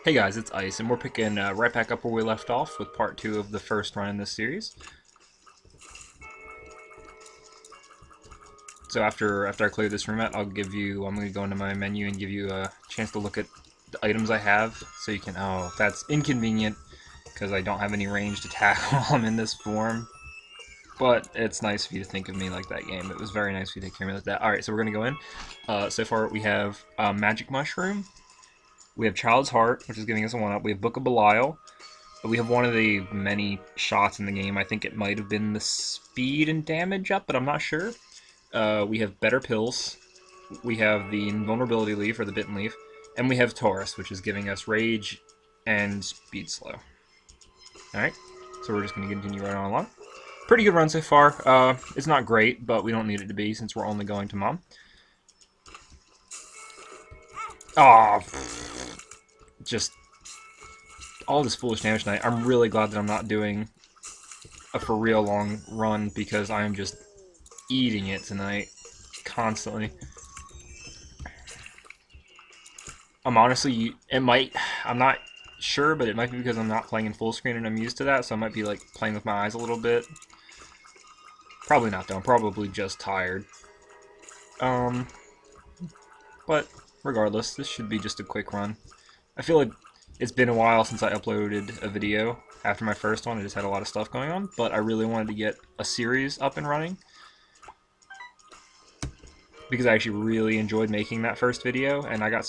Hey guys, it's Ice, and we're picking right back up where we left off with part 2 of the first run in this series. So after I clear this room out, I'm going to go into my menu and give you a chance to look at the items I have, so you can, oh, that's inconvenient, because I don't have any ranged attack while I'm in this form. But it's nice of you to think of me like that, game. It was very nice of you to take care of me like that. Alright, so we're going to go in. So far we have Magic Mushroom, we have Child's Heart, which is giving us a 1-up, we have Book of Belial. We have one of the many shots in the game. I think it might have been the speed and damage up, but I'm not sure. We have Better Pills. We have the Invulnerability Leaf, or the Bitten Leaf. And we have Taurus, which is giving us Rage and Speed Slow. Alright, so we're just going to continue right on along. Pretty good run so far. It's not great, but we don't need it to be since we're only going to Mom. Aw, just all this foolish damage tonight. I'm really glad that I'm not doing a for real long run because I am just eating it tonight constantly. I'm honestly, I'm not sure, but it might be because I'm not playing in full screen and I'm used to that, so I might be like playing with my eyes a little bit. Probably not though, I'm probably just tired. But regardless, this should be just a quick run. I feel like it's been a while since I uploaded a video after my first one. I just had a lot of stuff going on, but I really wanted to get a series up and running because I actually really enjoyed making that first video, and I got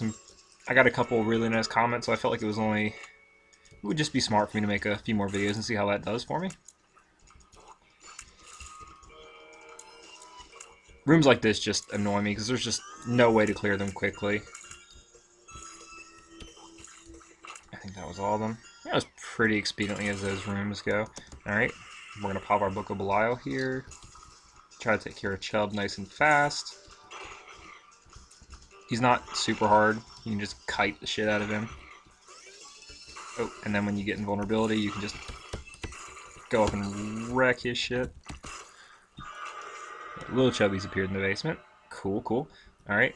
a couple really nice comments, so I felt like it would just be smart for me to make a few more videos and see how that does for me. Rooms like this just annoy me because there's just no way to clear them quickly. I think that was all of them. That was pretty expediently as those rooms go. Alright, we're going to pop our Book of Belial here. Try to take care of Chubb nice and fast. He's not super hard. You can just kite the shit out of him. Oh, and then when you get invulnerability, you can just go up and wreck his shit. Little Chubby's appeared in the basement. Cool, cool. Alright.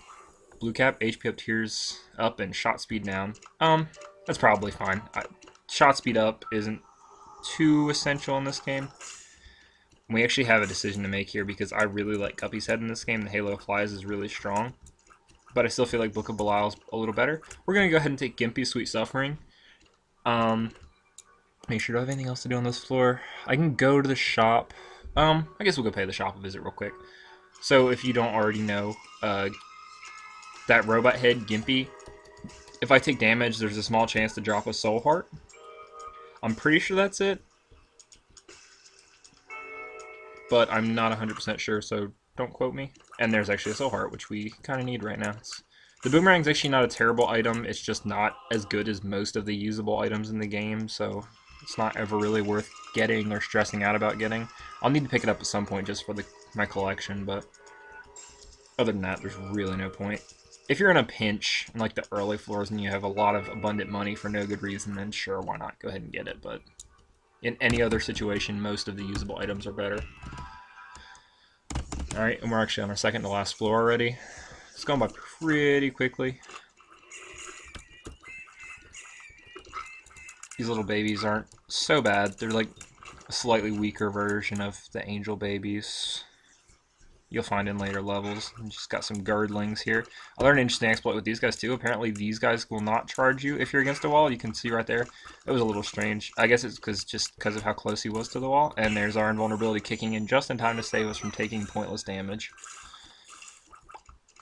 Blue cap, HP up, tears up, and shot speed down. That's probably fine. Shot speed up isn't too essential in this game. We actually have a decision to make here because I really like Guppy's Head in this game. The Halo Flies is really strong. But I still feel like Book of Belial is a little better. We're going to go ahead and take Gimpy's Sweet Suffering. Make sure, do I have anything else to do on this floor? I can go to the shop. I guess we'll go pay the shop a visit real quick. So if you don't already know, that robot head, Gimpy, if I take damage, there's a small chance to drop a soul heart. I'm pretty sure that's it. But I'm not 100% sure, so don't quote me. And there's actually a soul heart, which we kind of need right now. The boomerang's actually not a terrible item, it's just not as good as most of the usable items in the game, so it's not ever really worth getting or stressing out about getting. I'll need to pick it up at some point just for my collection, but other than that, there's really no point. If you're in a pinch, in like the early floors, and you have a lot of abundant money for no good reason, then sure, why not? Go ahead and get it, but in any other situation, most of the usable items are better. Alright, and we're actually on our second to last floor already. It's gone by pretty quickly. These little babies aren't so bad. They're like a slightly weaker version of the angel babies you'll find in later levels. And just got some girdlings here. I learned an interesting exploit with these guys too. Apparently these guys will not charge you if you're against a wall. You can see right there. It was a little strange. I guess it's just because of how close he was to the wall. And there's our invulnerability kicking in just in time to save us from taking pointless damage.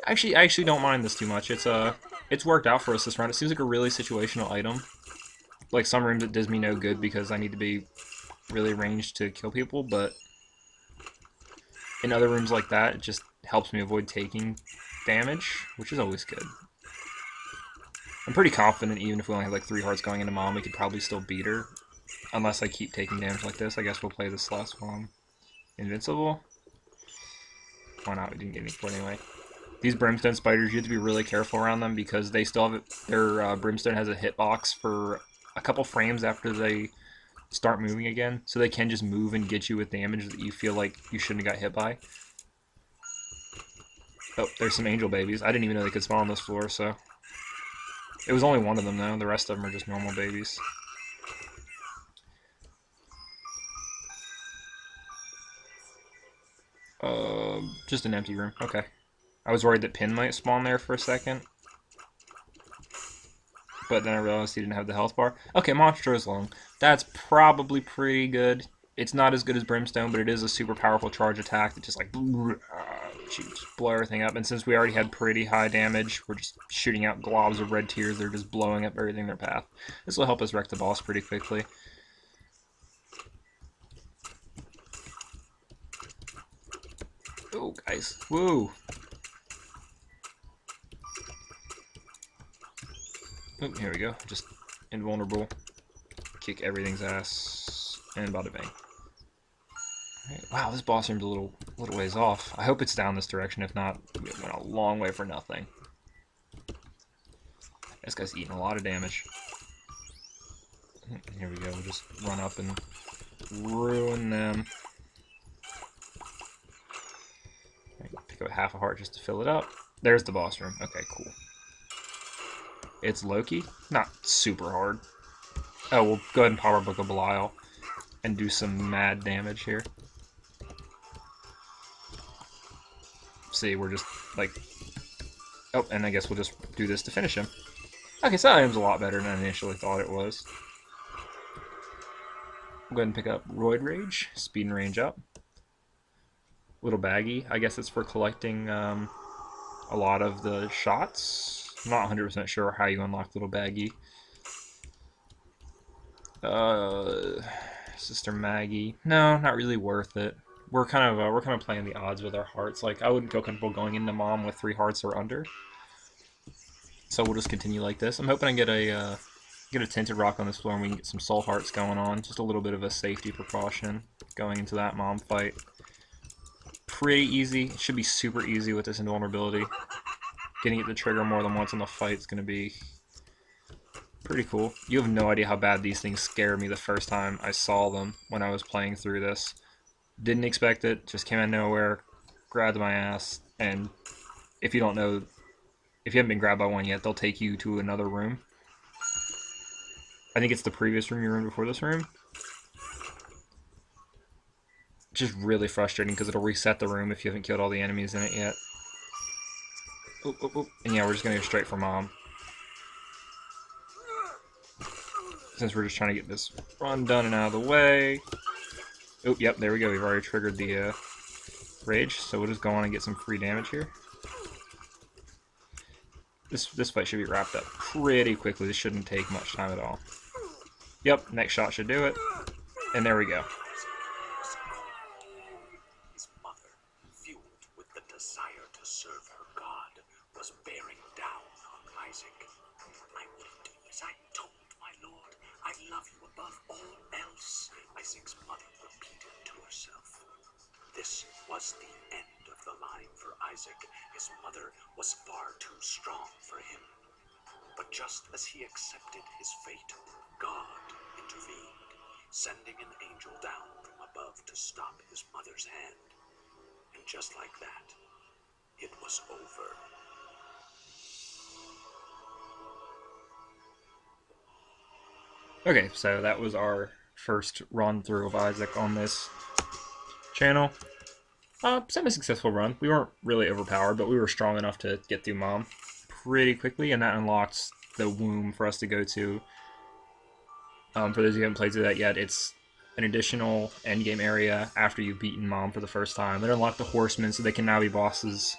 I actually don't mind this too much. It's worked out for us this round. It seems like a really situational item. Like some rooms it does me no good because I need to be really ranged to kill people, but in other rooms like that, it just helps me avoid taking damage, which is always good. I'm pretty confident even if we only have like 3 hearts going into Mom, we could probably still beat her. Unless I keep taking damage like this. I guess we'll play this last one. Invincible? Why not? We didn't get any support anyway. These brimstone spiders, you have to be really careful around them because they still have their brimstone has a hitbox for a couple frames after they start moving again, so they can just move and get you with damage that you feel like you shouldn't have got hit by. Oh, there's some angel babies. I didn't even know they could spawn on this floor, so It was only one of them, though. The rest of them are just normal babies. Just an empty room. Okay. I was worried that Pin might spawn there for a second. But then I realized he didn't have the health bar. Okay, Monstrous Lung. That's probably pretty good. It's not as good as Brimstone, but it is a super powerful charge attack that just like shoots, blow everything up. And since we already had pretty high damage, we're just shooting out globs of red tears. They're just blowing up everything in their path. This will help us wreck the boss pretty quickly. Oh, guys. Woo! Oh, here we go. Just invulnerable. Kick everything's ass. And bada bang. Right. Wow, this boss room's a little ways off. I hope it's down this direction. If not, we went a long way for nothing. This guy's eating a lot of damage. Here we go. We'll just run up and ruin them. Right, pick up half a heart just to fill it up. There's the boss room. Okay, cool. It's Loki. Not super hard. Oh, we'll go ahead and power Book of Belial and do some mad damage here. See, we're just like... Oh, and I guess we'll just do this to finish him. Okay, so that item's a lot better than I initially thought it was. We'll go ahead and pick up Roid Rage. Speed and range up. Little baggy. I guess it's for collecting a lot of the shots. I'm not 100% sure how you unlock Little Baggy. Sister Maggie. No, not really worth it. We're kind of playing the odds with our hearts. Like, I wouldn't feel comfortable going into Mom with 3 hearts or under. So we'll just continue like this. I'm hoping I get a tinted rock on this floor and we can get some soul hearts going on. Just a little bit of a safety precaution going into that Mom fight. Pretty easy. It should be super easy with this invulnerability. Getting it to trigger more than once in the fight is going to be pretty cool. You have no idea how bad these things scared me the first time I saw them when I was playing through this. Didn't expect it, just came out of nowhere, grabbed my ass, and if you don't know, if you haven't been grabbed by one yet, they'll take you to another room. I think it's the previous room you're in before this room. Just really frustrating because it'll reset the room if you haven't killed all the enemies in it yet. Oop, oop, oop. And yeah, we're just going to go straight for Mom. Since we're just trying to get this run done and out of the way. Oh, yep, there we go. We've already triggered the rage, so we'll just go on and get some free damage here. This fight should be wrapped up pretty quickly. This shouldn't take much time at all. Yep, next shot should do it. And there we go. His mother, fueled with the desire to serve her God, was bearing down on Isaac. I will do as I told my lord. I love you above all else, Isaac's mother repeated to herself. This was the end of the line for Isaac. His mother was far too strong for him. But just as he accepted his fate, God intervened, sending an angel down from above to stop his mother's hand. And just like that, it was over. Okay, so that was our first run through of Isaac on this channel. Semi-successful run. We weren't really overpowered, but we were strong enough to get through Mom pretty quickly, and that unlocks the womb for us to go to. For those who haven't played through that yet, it's an additional endgame area after you've beaten Mom for the first time. It unlocked the horsemen, so they can now be bosses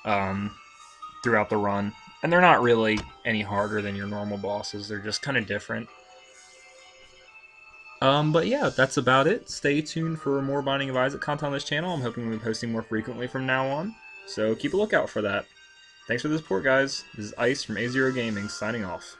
throughout the run. And they're not really any harder than your normal bosses. They're just kind of different. But yeah, that's about it. Stay tuned for more Binding of Isaac content on this channel. I'm hoping we'll be posting more frequently from now on, so keep a lookout for that. Thanks for the support, guys. This is Ice from A0 Gaming, signing off.